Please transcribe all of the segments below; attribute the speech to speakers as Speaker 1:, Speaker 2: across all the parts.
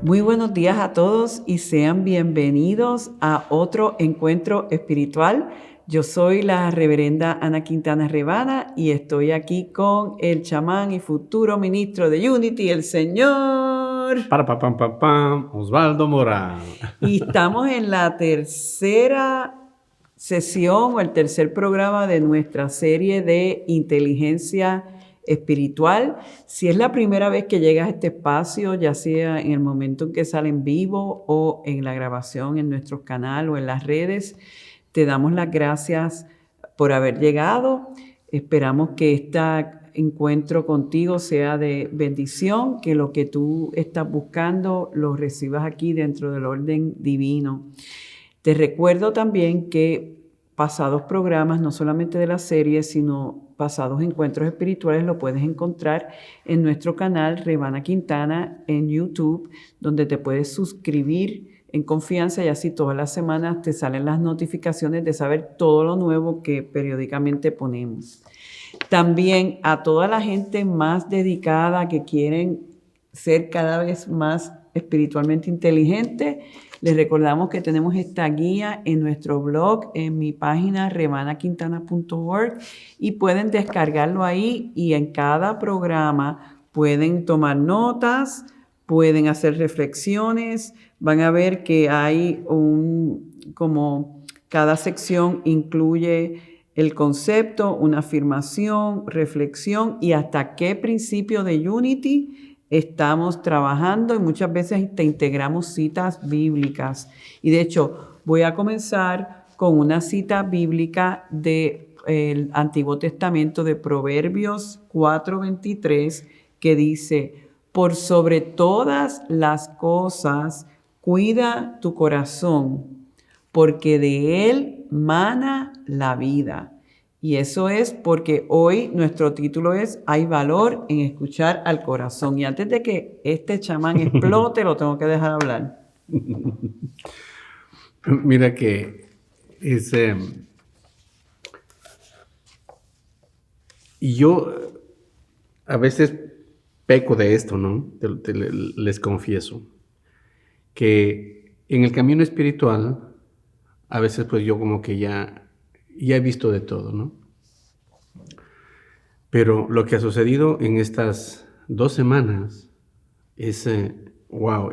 Speaker 1: Muy buenos días a todos y sean bienvenidos a otro encuentro espiritual. Yo soy la reverenda Ana Quintana Rebana y estoy aquí con el chamán y futuro ministro de Unity, el señor
Speaker 2: Osvaldo Morán.
Speaker 1: Y estamos en la tercera sesión o el tercer programa de nuestra serie de inteligencia espiritual. Si es la primera vez que llegas a este espacio, ya sea en el momento en que sale en vivo o en la grabación en nuestro canal o en las redes, te damos las gracias por haber llegado. Esperamos que este encuentro contigo sea de bendición, que lo que tú estás buscando lo recibas aquí dentro del orden divino. Te recuerdo también que pasados programas, no solamente de la serie, sino pasados encuentros espirituales, lo puedes encontrar en nuestro canal Rebana Quintana en YouTube, donde te puedes suscribir en confianza y así todas las semanas te salen las notificaciones de saber todo lo nuevo que periódicamente ponemos. También a toda la gente más dedicada que quieren ser cada vez más espiritualmente inteligente, les recordamos que tenemos esta guía en nuestro blog, en mi página rebanaquintana.org, y pueden descargarlo ahí y en cada programa pueden tomar notas, pueden hacer reflexiones, van a ver que hay como cada sección incluye el concepto, una afirmación, reflexión y hasta qué principio de Unity estamos trabajando, y muchas veces te integramos citas bíblicas. Y de hecho, voy a comenzar con una cita bíblica del Antiguo Testamento de Proverbios 4:23 que dice: por sobre todas las cosas, cuida tu corazón, porque de él mana la vida. Y eso es porque hoy nuestro título es Hay valor en escuchar al corazón. Y antes de que este chamán explote, lo tengo que dejar hablar.
Speaker 2: Mira que es... yo a veces peco de esto, ¿no? Les confieso. Que en el camino espiritual, a veces pues yo como que ya he visto de todo, ¿no? Pero lo que ha sucedido en estas 2 semanas es, wow,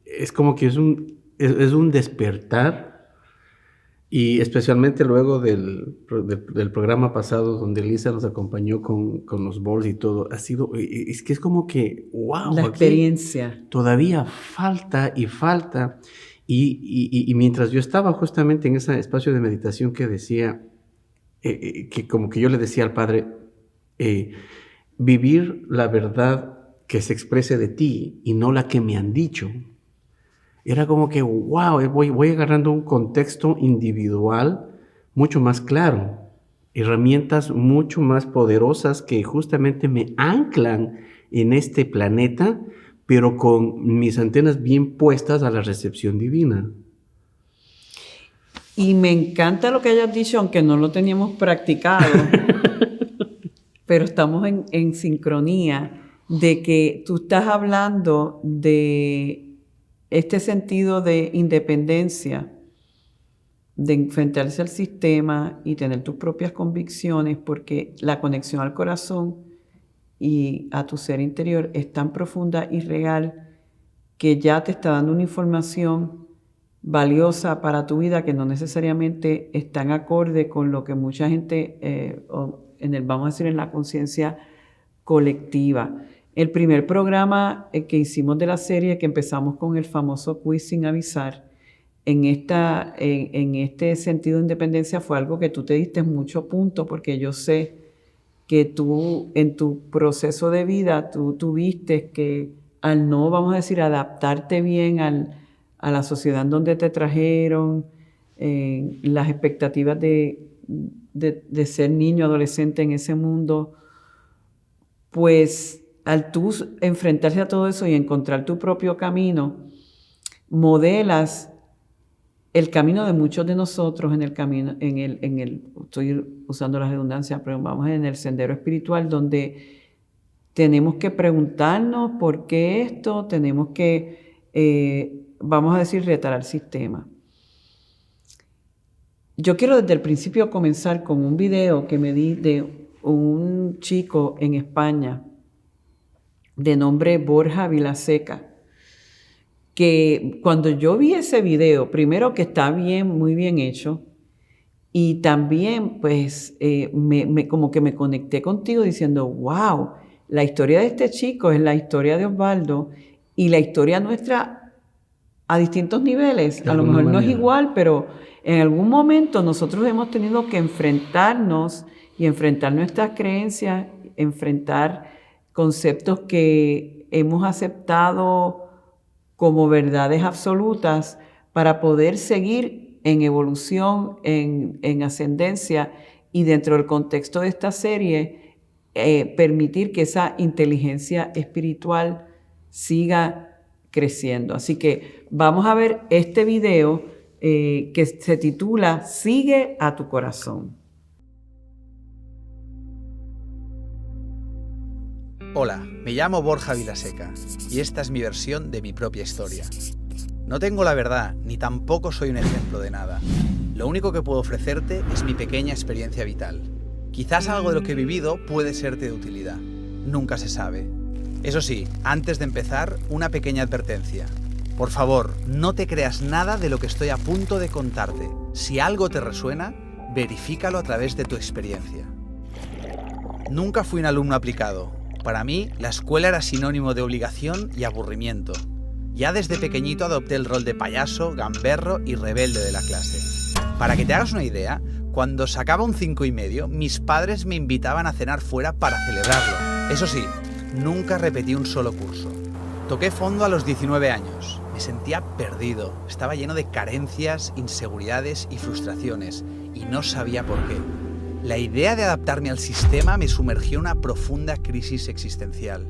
Speaker 2: es como que es un despertar, y especialmente luego del programa pasado donde Lisa nos acompañó con los bols y todo, es que es como que, wow,
Speaker 1: la experiencia.
Speaker 2: Todavía falta y falta, y mientras yo estaba justamente en ese espacio de meditación que decía, que como que yo le decía al Padre, vivir la verdad que se exprese de ti y no la que me han dicho. Era como que, wow, voy agarrando un contexto individual mucho más claro, herramientas mucho más poderosas que justamente me anclan en este planeta, pero con mis antenas bien puestas a la recepción divina.
Speaker 1: Y me encanta lo que hayas dicho, aunque no lo teníamos practicado, pero estamos en sincronía de que tú estás hablando de este sentido de independencia, de enfrentarse al sistema y tener tus propias convicciones, porque la conexión al corazón y a tu ser interior es tan profunda y real que ya te está dando una información valiosa para tu vida que no necesariamente está en acorde con lo que mucha gente, vamos a decir, en la conciencia colectiva. El primer programa que hicimos de la serie, que empezamos con el famoso quiz sin avisar, en este sentido de independencia fue algo que tú te diste mucho punto, porque yo sé que tú en tu proceso de vida tú tuviste que, al no, vamos a decir, adaptarte bien a la sociedad en donde te trajeron, las expectativas de ser niño, adolescente en ese mundo, pues al tú enfrentarse a todo eso y encontrar tu propio camino, modelas el camino de muchos de nosotros estoy usando la redundancia, pero vamos en el sendero espiritual, donde tenemos que preguntarnos por qué esto, tenemos que vamos a decir, retar al sistema. Yo quiero desde el principio comenzar con un video que me di de un chico en España de nombre Borja Vilaseca, que cuando yo vi ese video, primero que está bien, muy bien hecho, y también pues como que me conecté contigo diciendo, wow, la historia de este chico es la historia de Osvaldo y la historia nuestra a distintos niveles. A lo mejor no es igual, pero en algún momento nosotros hemos tenido que enfrentarnos y enfrentar nuestras creencias, enfrentar conceptos que hemos aceptado como verdades absolutas para poder seguir en evolución, en ascendencia, y dentro del contexto de esta serie, permitir que esa inteligencia espiritual siga creciendo. Así que vamos a ver este video que se titula Sigue a tu corazón.
Speaker 3: Hola, me llamo Borja Vilaseca y esta es mi versión de mi propia historia. No tengo la verdad, ni tampoco soy un ejemplo de nada. Lo único que puedo ofrecerte es mi pequeña experiencia vital. Quizás algo de lo que he vivido puede serte de utilidad. Nunca se sabe. Eso sí, antes de empezar, una pequeña advertencia. Por favor, no te creas nada de lo que estoy a punto de contarte. Si algo te resuena, verifícalo a través de tu experiencia. Nunca fui un alumno aplicado. Para mí, la escuela era sinónimo de obligación y aburrimiento. Ya desde pequeñito adopté el rol de payaso, gamberro y rebelde de la clase. Para que te hagas una idea, cuando sacaba un 5,5, mis padres me invitaban a cenar fuera para celebrarlo. Eso sí, nunca repetí un solo curso. Toqué fondo a los 19 años. Me sentía perdido. Estaba lleno de carencias, inseguridades y frustraciones, y no sabía por qué. La idea de adaptarme al sistema me sumergió en una profunda crisis existencial.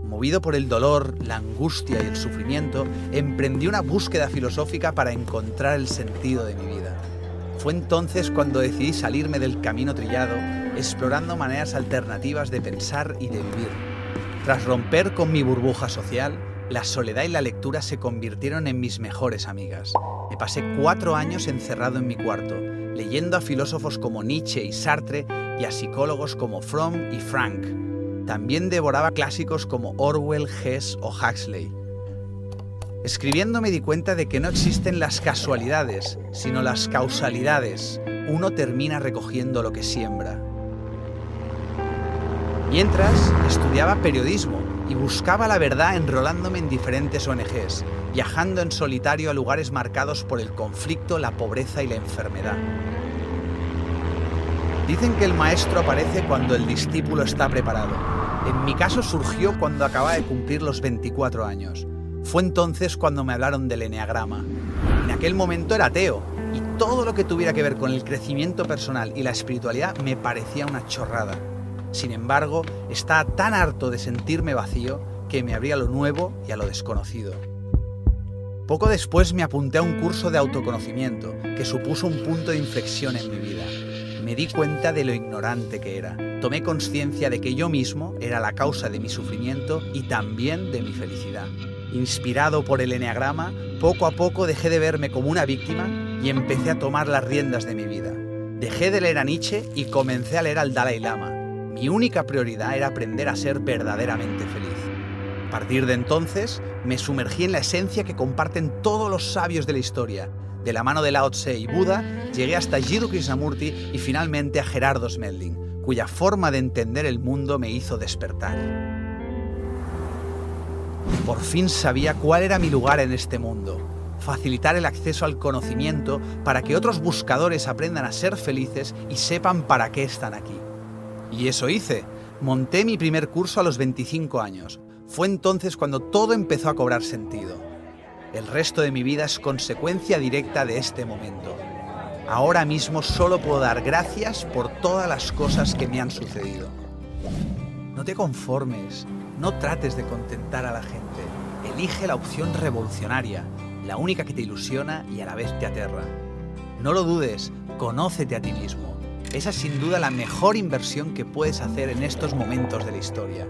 Speaker 3: Movido por el dolor, la angustia y el sufrimiento, emprendí una búsqueda filosófica para encontrar el sentido de mi vida. Fue entonces cuando decidí salirme del camino trillado, explorando maneras alternativas de pensar y de vivir. Tras romper con mi burbuja social, la soledad y la lectura se convirtieron en mis mejores amigas. Me pasé 4 años encerrado en mi cuarto, leyendo a filósofos como Nietzsche y Sartre y a psicólogos como Fromm y Frank. También devoraba clásicos como Orwell, Hess o Huxley. Escribiendo me di cuenta de que no existen las casualidades, sino las causalidades. Uno termina recogiendo lo que siembra. Mientras, estudiaba periodismo y buscaba la verdad enrolándome en diferentes ONGs, viajando en solitario a lugares marcados por el conflicto, la pobreza y la enfermedad. Dicen que el maestro aparece cuando el discípulo está preparado. En mi caso surgió cuando acababa de cumplir los 24 años. Fue entonces cuando me hablaron del eneagrama. En aquel momento era ateo, y todo lo que tuviera que ver con el crecimiento personal y la espiritualidad me parecía una chorrada. Sin embargo, estaba tan harto de sentirme vacío que me abría a lo nuevo y a lo desconocido. Poco después me apunté a un curso de autoconocimiento que supuso un punto de inflexión en mi vida. Me di cuenta de lo ignorante que era. Tomé conciencia de que yo mismo era la causa de mi sufrimiento y también de mi felicidad. Inspirado por el eneagrama, poco a poco dejé de verme como una víctima y empecé a tomar las riendas de mi vida. Dejé de leer a Nietzsche y comencé a leer al Dalai Lama. Mi única prioridad era aprender a ser verdaderamente feliz. A partir de entonces, me sumergí en la esencia que comparten todos los sabios de la historia. De la mano de Lao Tse y Buda, llegué hasta Jiddu Krishnamurti y finalmente a Gerardo Smelding, cuya forma de entender el mundo me hizo despertar. Por fin sabía cuál era mi lugar en este mundo: facilitar el acceso al conocimiento para que otros buscadores aprendan a ser felices y sepan para qué están aquí. Y eso hice. Monté mi primer curso a los 25 años. Fue entonces cuando todo empezó a cobrar sentido. El resto de mi vida es consecuencia directa de este momento. Ahora mismo solo puedo dar gracias por todas las cosas que me han sucedido. No te conformes, no trates de contentar a la gente. Elige la opción revolucionaria, la única que te ilusiona y a la vez te aterra. No lo dudes, conócete a ti mismo. Esa es sin duda la mejor inversión que puedes hacer en estos momentos de la historia.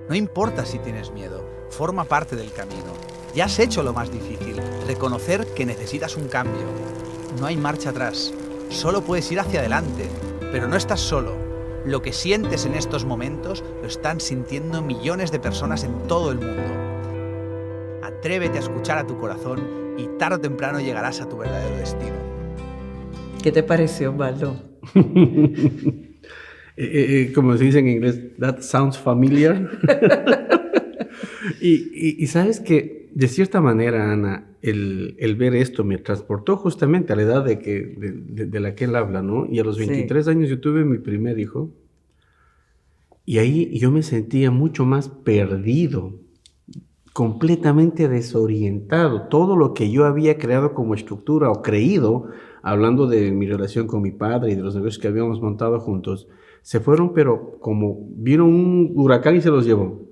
Speaker 3: No importa si tienes miedo, forma parte del camino. Ya has hecho lo más difícil, reconocer que necesitas un cambio. No hay marcha atrás, solo puedes ir hacia adelante, pero no estás solo. Lo que sientes en estos momentos lo están sintiendo millones de personas en todo el mundo. Atrévete a escuchar a tu corazón y tarde o temprano llegarás a tu verdadero destino.
Speaker 1: ¿Qué te pareció, Osvaldo?
Speaker 2: Como se dice en inglés, that sounds familiar. y sabes que, de cierta manera, Ana, el ver esto me transportó justamente a la edad de la que él habla, ¿no? Y a los 23 años yo tuve mi primer hijo. Y ahí yo me sentía mucho más perdido, completamente desorientado. Todo lo que yo había creado como estructura o creído, hablando de mi relación con mi padre y de los negocios que habíamos montado juntos, se fueron, pero como vino un huracán y se los llevó.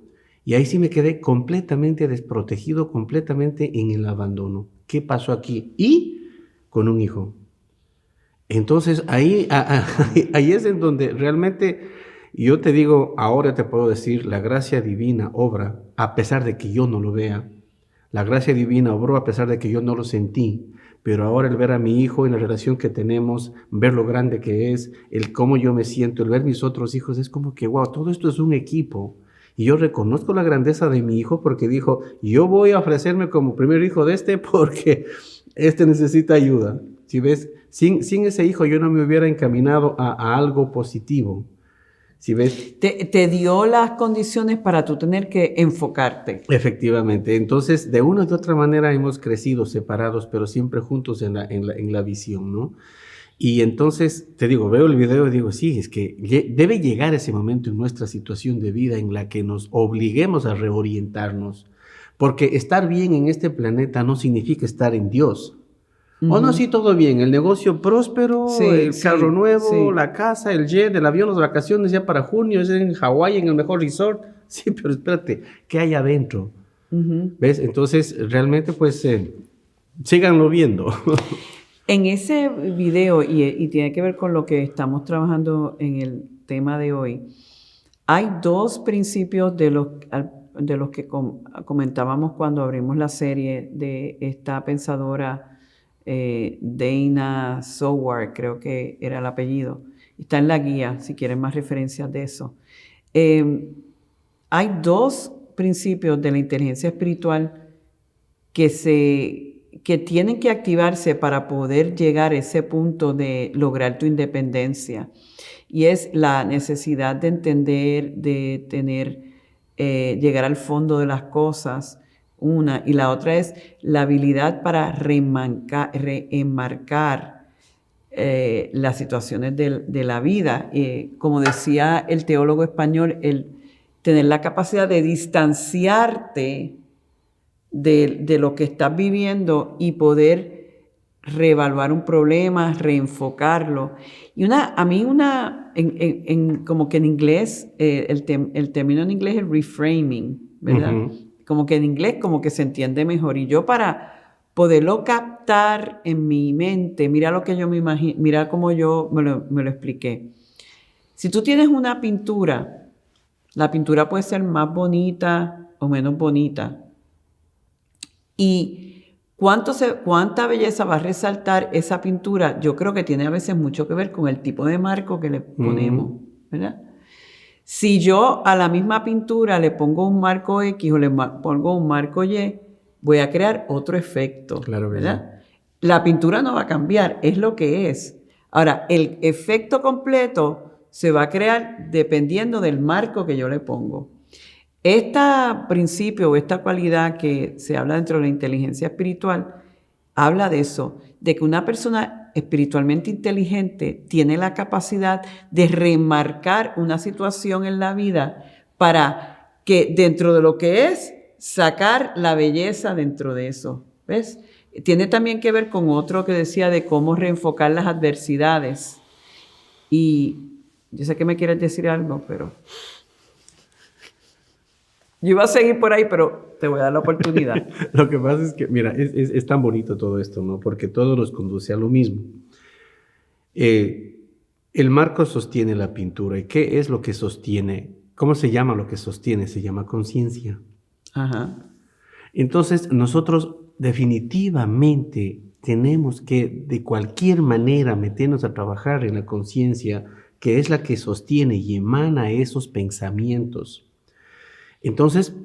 Speaker 2: Y ahí sí me quedé completamente desprotegido, completamente en el abandono. ¿Qué pasó aquí? Y con un hijo. Entonces ahí es en donde realmente yo te digo, ahora te puedo decir, la gracia divina obra a pesar de que yo no lo vea. La gracia divina obró a pesar de que yo no lo sentí. Pero ahora el ver a mi hijo en la relación que tenemos, ver lo grande que es, el cómo yo me siento, el ver mis otros hijos, es como que, wow, todo esto es un equipo. Y yo reconozco la grandeza de mi hijo porque dijo, yo voy a ofrecerme como primer hijo de este porque este necesita ayuda. ¿Sí ves? Sin ese hijo yo no me hubiera encaminado a algo positivo. ¿Sí ves?
Speaker 1: Te dio las condiciones para tú tener que enfocarte.
Speaker 2: Efectivamente. Entonces, de una u otra manera hemos crecido separados, pero siempre juntos en la visión, ¿no? Y entonces, te digo, veo el video y digo, sí, es que debe llegar ese momento en nuestra situación de vida en la que nos obliguemos a reorientarnos. Porque estar bien en este planeta no significa estar en Dios. O no, sí, todo bien, el negocio próspero,
Speaker 1: Sí,
Speaker 2: el carro nuevo,
Speaker 1: sí.
Speaker 2: la casa, el jet, el avión, las vacaciones ya para junio, es en Hawái, en el mejor resort. Sí, pero espérate, ¿qué hay adentro? ¿Ves? Entonces, realmente, pues, síganlo viendo.
Speaker 1: En ese video, y tiene que ver con lo que estamos trabajando en el tema de hoy, hay dos principios de los que comentábamos cuando abrimos la serie de esta pensadora Dana Soward, creo que era el apellido. Está en la guía, si quieren más referencias de eso. Hay dos principios de la inteligencia espiritual que tienen que activarse para poder llegar a ese punto de lograr tu independencia. Y es la necesidad de entender, de tener, llegar al fondo de las cosas, una, y la otra es la habilidad para reenmarcar las situaciones de la vida. Como decía el teólogo español, el tener la capacidad de distanciarte de lo que estás viviendo y poder reevaluar un problema, reenfocarlo. Y como que en inglés, el término en inglés es reframing, ¿verdad? Como que en inglés como que se entiende mejor. Y yo para poderlo captar en mi mente, mira lo que yo me imagino, mira cómo yo me lo expliqué. Si tú tienes una pintura, la pintura puede ser más bonita o menos bonita. Y cuánta belleza va a resaltar esa pintura, yo creo que tiene a veces mucho que ver con el tipo de marco que le ponemos, ¿verdad? Si yo a la misma pintura le pongo un marco X o le pongo un marco Y, voy a crear otro efecto,
Speaker 2: Claro,
Speaker 1: ¿verdad? La pintura no va a cambiar, es lo que es. Ahora, el efecto completo se va a crear dependiendo del marco que yo le pongo. Este principio o esta cualidad que se habla dentro de la inteligencia espiritual, habla de eso, de que una persona espiritualmente inteligente tiene la capacidad de remarcar una situación en la vida para que dentro de lo que es, sacar la belleza dentro de eso. ¿Ves? Tiene también que ver con otro que decía de cómo reenfocar las adversidades. Y yo sé que me quieres decir algo, pero... Yo iba a seguir por ahí, pero te voy a dar la oportunidad.
Speaker 2: Lo que pasa es que, mira, es tan bonito todo esto, ¿no? Porque todo nos conduce a lo mismo. El marco sostiene la pintura. ¿Y qué es lo que sostiene? ¿Cómo se llama lo que sostiene? Se llama conciencia.
Speaker 1: Ajá.
Speaker 2: Entonces, nosotros definitivamente tenemos que, de cualquier manera, meternos a trabajar en la conciencia, que es la que sostiene y emana esos pensamientos. Entonces,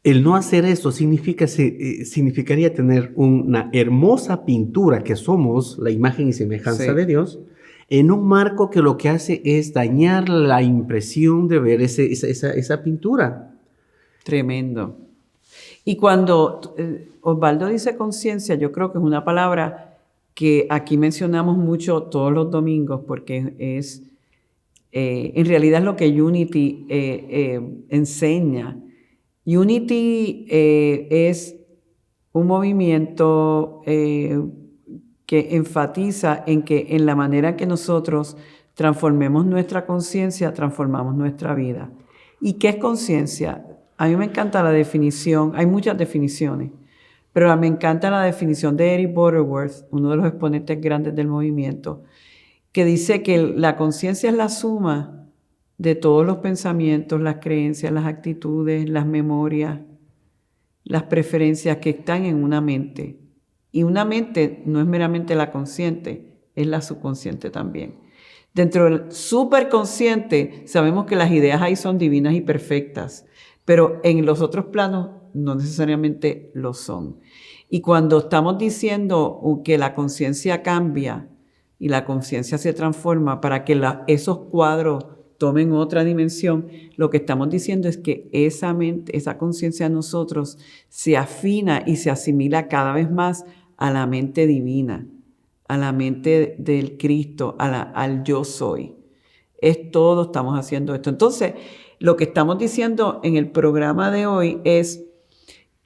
Speaker 2: el no hacer eso significaría tener una hermosa pintura, que somos la imagen y semejanza de Dios, en un marco que lo que hace es dañar la impresión de ver esa pintura.
Speaker 1: Tremendo. Y cuando Osvaldo dice conciencia, yo creo que es una palabra que aquí mencionamos mucho todos los domingos, porque es, en realidad es lo que Unity enseña. Unity es un movimiento que enfatiza en que en la manera en que nosotros transformemos nuestra conciencia, transformamos nuestra vida. ¿Y qué es conciencia? A mí me encanta la definición, hay muchas definiciones, pero me encanta la definición de Eric Butterworth, uno de los exponentes grandes del movimiento, que dice que la conciencia es la suma de todos los pensamientos, las creencias, las actitudes, las memorias, las preferencias que están en una mente. Y una mente no es meramente la consciente, es la subconsciente también. Dentro del superconsciente sabemos que las ideas ahí son divinas y perfectas, pero en los otros planos no necesariamente lo son. Y cuando estamos diciendo que la conciencia cambia y la conciencia se transforma para que esos cuadros tomen otra dimensión, lo que estamos diciendo es que esa mente, esa conciencia de nosotros se afina y se asimila cada vez más a la mente divina, a la mente del Cristo, al yo soy. Es todo, estamos haciendo esto. Entonces, lo que estamos diciendo en el programa de hoy es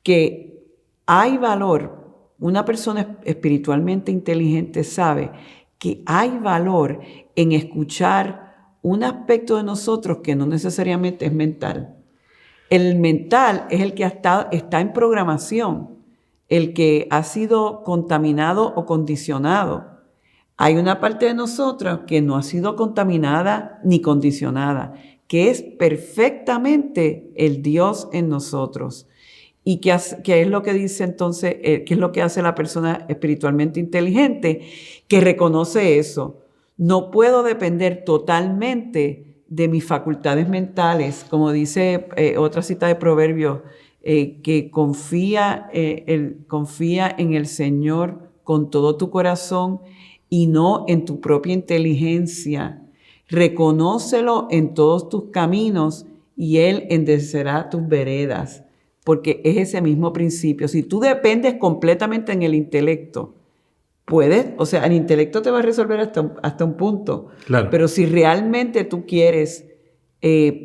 Speaker 1: que hay valor. Una persona espiritualmente inteligente sabe que hay valor en escuchar un aspecto de nosotros que no necesariamente es mental. El mental es el que está en programación, el que ha sido contaminado o condicionado. Hay una parte de nosotros que no ha sido contaminada ni condicionada, que es perfectamente el Dios en nosotros. ¿Y qué es lo que dice entonces, qué es lo que hace la persona espiritualmente inteligente? Que reconoce eso. No puedo depender totalmente de mis facultades mentales, como dice otra cita de Proverbios, que confía en el Señor con todo tu corazón y no en tu propia inteligencia. Reconócelo en todos tus caminos y Él enderezará tus veredas, porque es ese mismo principio. Si tú dependes completamente en el intelecto, puedes, o sea, el intelecto te va a resolver hasta un punto.
Speaker 2: Claro.
Speaker 1: Pero si realmente tú quieres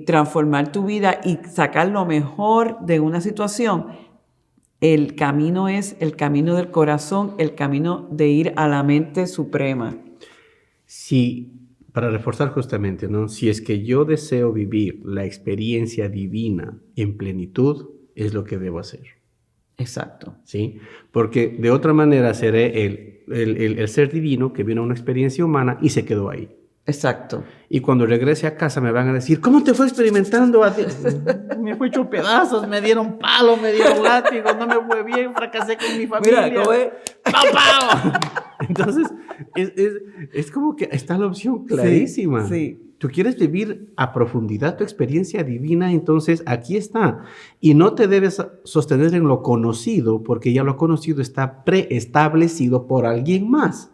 Speaker 1: transformar tu vida y sacar lo mejor de una situación, el camino es el camino del corazón, el camino de ir a la mente suprema.
Speaker 2: Sí, para reforzar justamente, ¿no? Si es que yo deseo vivir la experiencia divina en plenitud, es lo que debo hacer.
Speaker 1: Exacto.
Speaker 2: ¿Sí? Porque de otra manera seré el ser divino que vino a una experiencia humana y se quedó ahí.
Speaker 1: Exacto.
Speaker 2: Y cuando regrese a casa me van a decir, ¿cómo te fue experimentando? Me fue hecho pedazos, me dieron palos, me dieron látigos, no me fue bien, fracasé con mi familia.
Speaker 1: Mira, ¿cómo es?
Speaker 2: ¡Pau, pau! Entonces, es como que está la opción clarísima.
Speaker 1: Sí.
Speaker 2: Tú quieres vivir a profundidad tu experiencia divina, entonces aquí está. Y no te debes sostener en lo conocido, porque ya lo conocido está preestablecido por alguien más.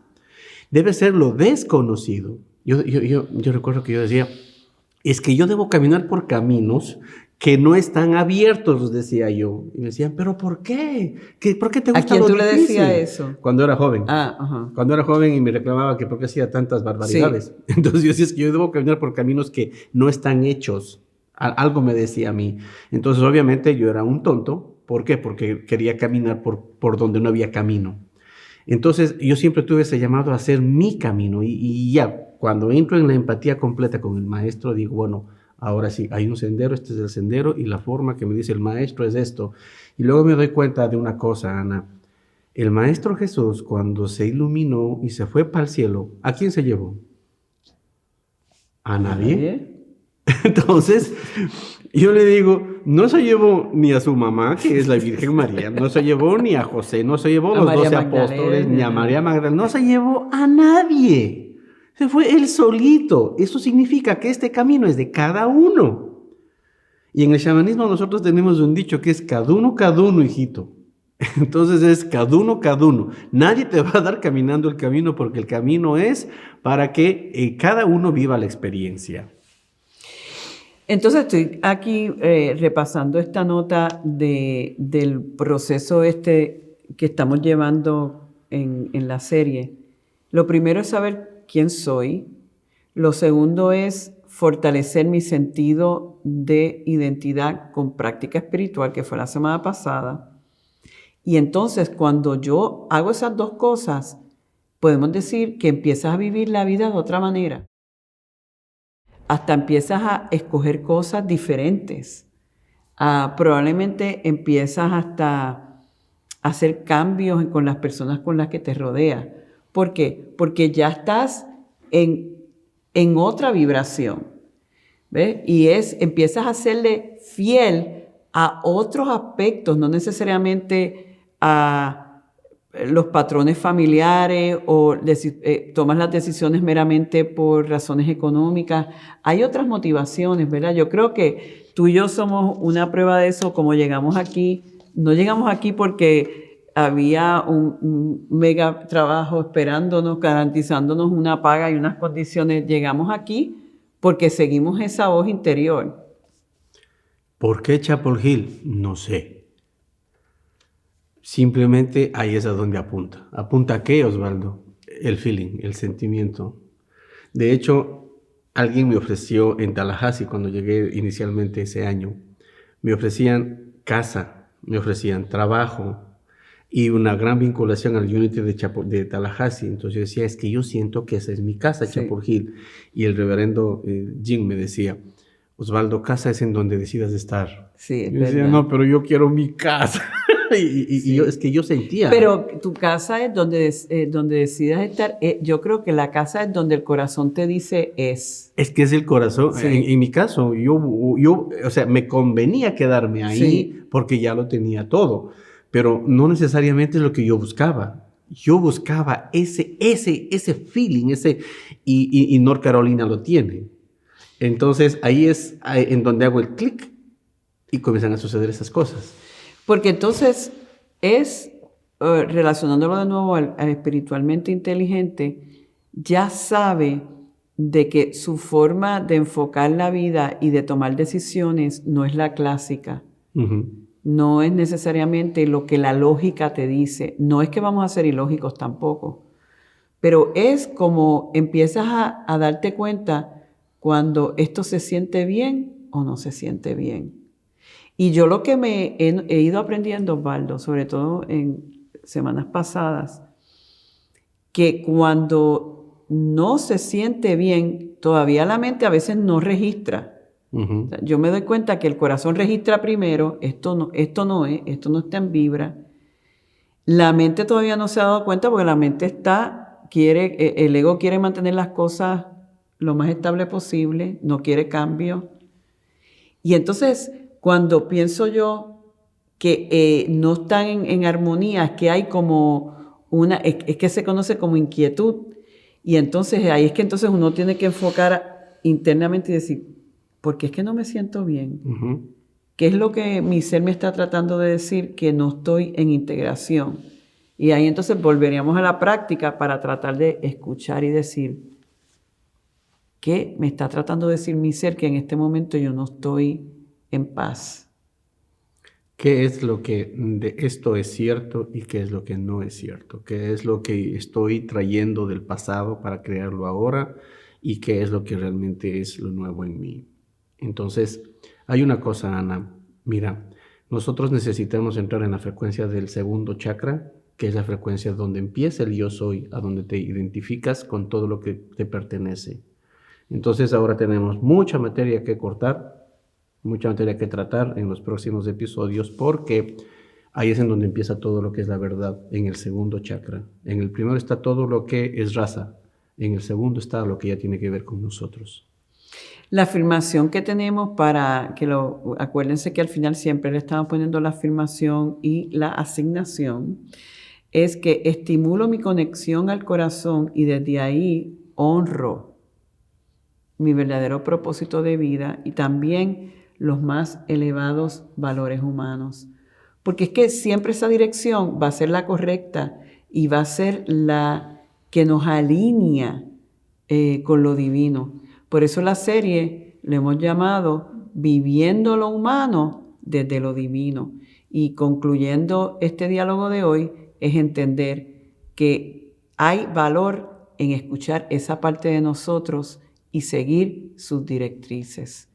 Speaker 2: Debe ser lo desconocido. Yo recuerdo que yo decía, es que yo debo caminar por caminos que no están abiertos, decía yo. Y me decían, ¿pero por qué? ¿Por qué te gusta lo difícil? ¿A quién tú le decías
Speaker 1: eso?
Speaker 2: Cuando era joven.
Speaker 1: Ajá.
Speaker 2: Cuando era joven y me reclamaba que por qué hacía tantas barbaridades. Sí. Entonces yo decía, es que yo debo caminar por caminos que no están hechos. Algo me decía a mí. Entonces obviamente yo era un tonto. ¿Por qué? Porque quería caminar por donde no había camino. Entonces yo siempre tuve ese llamado a hacer mi camino. Y ya, cuando entro en la empatía completa con el maestro, digo, bueno, ahora sí, hay un sendero, este es el sendero y la forma que me dice el maestro es esto. Y luego me doy cuenta de una cosa, Ana. El maestro Jesús, cuando se iluminó y se fue para el cielo, ¿a quién se llevó? ¿A nadie? Entonces, yo le digo, no se llevó ni a su mamá, que es la Virgen María, no se llevó ni a José, no se llevó a los 12 apóstoles, ni a María Magdalena, no se llevó a nadie. Se fue él solito. Eso significa que este camino es de cada uno. Y en el chamanismo nosotros tenemos un dicho que es caduno, hijito. Entonces es caduno. Nadie te va a dar caminando el camino porque el camino es para que cada uno viva la experiencia.
Speaker 1: Entonces estoy aquí repasando esta nota del proceso que estamos llevando en la serie. Lo primero es saber quién soy. Lo segundo es fortalecer mi sentido de identidad con práctica espiritual, que fue la semana pasada. Y entonces cuando yo hago esas dos cosas, podemos decir que empiezas a vivir la vida de otra manera. Hasta empiezas a escoger cosas diferentes. Probablemente empiezas hasta a hacer cambios con las personas con las que te rodeas. ¿Por qué? Porque ya estás en otra vibración. ¿Ves? Y empiezas a serle fiel a otros aspectos, no necesariamente a los patrones familiares o tomas las decisiones meramente por razones económicas. Hay otras motivaciones, ¿verdad? Yo creo que tú y yo somos una prueba de eso. Como llegamos aquí, no llegamos aquí porque había un mega trabajo esperándonos, garantizándonos una paga y unas condiciones. Llegamos aquí porque seguimos esa voz interior.
Speaker 2: ¿Por qué Chapel Hill? No sé. Simplemente ahí es a donde apunta. ¿Apunta a qué, Osvaldo? El feeling, el sentimiento. De hecho, alguien me ofreció en Tallahassee, cuando llegué inicialmente ese año, me ofrecían casa, me ofrecían trabajo y una gran vinculación al Unity de Tallahassee. Entonces yo decía, es que yo siento que esa es mi casa, sí. Chapel Hill. Y el reverendo Jim me decía, Osvaldo, casa es en donde decidas estar.
Speaker 1: Sí, es
Speaker 2: yo decía,
Speaker 1: verdad.
Speaker 2: no, pero yo quiero mi casa. Sí. Es que yo sentía.
Speaker 1: Pero tu casa es donde decidas estar. Yo creo que la casa es donde el corazón te dice es.
Speaker 2: Es que es el corazón.
Speaker 1: Sí.
Speaker 2: En mi caso, yo, o sea, me convenía quedarme ahí, sí, porque ya lo tenía todo. Pero no necesariamente es lo que yo buscaba. Yo buscaba ese feeling, y North Carolina lo tiene. Entonces, ahí es en donde hago el clic y comienzan a suceder esas cosas.
Speaker 1: Porque entonces relacionándolo de nuevo al espiritualmente inteligente, ya sabe de que su forma de enfocar la vida y de tomar decisiones no es la clásica. Uh-huh. No es necesariamente lo que la lógica te dice. No es que vamos a ser ilógicos tampoco. Pero es como empiezas a darte cuenta cuando esto se siente bien o no se siente bien. Y yo lo que he ido aprendiendo, Osvaldo, sobre todo en semanas pasadas, que cuando no se siente bien, todavía la mente a veces no registra. Uh-huh. O sea, yo me doy cuenta que el corazón registra primero, esto no está en vibra. La mente todavía no se ha dado cuenta porque la mente el ego quiere mantener las cosas lo más estable posible, no quiere cambio. Y entonces, cuando pienso yo que no están en armonía, es que hay como es que se conoce como inquietud. Y entonces ahí es que entonces uno tiene que enfocar internamente y decir, ¿por qué es que no me siento bien? Uh-huh. ¿Qué es lo que mi ser me está tratando de decir que no estoy en integración? Y ahí entonces volveríamos a la práctica para tratar de escuchar y decir, ¿qué me está tratando de decir mi ser que en este momento yo no estoy en paz?
Speaker 2: ¿Qué es lo que de esto es cierto y qué es lo que no es cierto? ¿Qué es lo que estoy trayendo del pasado para crearlo ahora? ¿Y qué es lo que realmente es lo nuevo en mí? Entonces, hay una cosa, Ana. Mira, nosotros necesitamos entrar en la frecuencia del segundo chakra, que es la frecuencia donde empieza el yo soy, a donde te identificas con todo lo que te pertenece. Entonces, ahora tenemos mucha materia que cortar, mucha materia que tratar en los próximos episodios, porque ahí es en donde empieza todo lo que es la verdad, en el segundo chakra. En el primero está todo lo que es raza, en el segundo está lo que ya tiene que ver con nosotros.
Speaker 1: La afirmación que tenemos acuérdense que al final siempre le estamos poniendo la afirmación y la asignación, es que estimulo mi conexión al corazón y desde ahí honro mi verdadero propósito de vida y también los más elevados valores humanos. Porque es que siempre esa dirección va a ser la correcta y va a ser la que nos alinea con lo divino. Por eso la serie le hemos llamado Viviendo lo humano desde lo divino. Y concluyendo este diálogo de hoy es entender que hay valor en escuchar esa parte de nosotros y seguir sus directrices.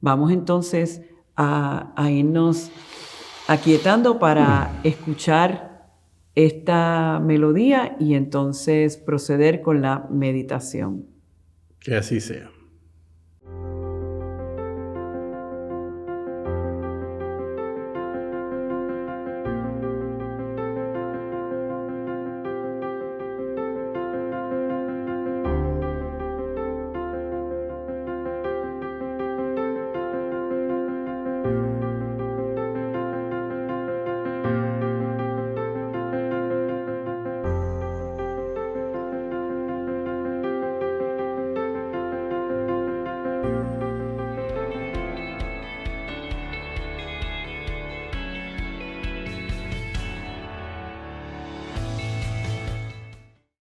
Speaker 1: Vamos entonces a irnos aquietando para escuchar esta melodía y entonces proceder con la meditación.
Speaker 2: Que así sea.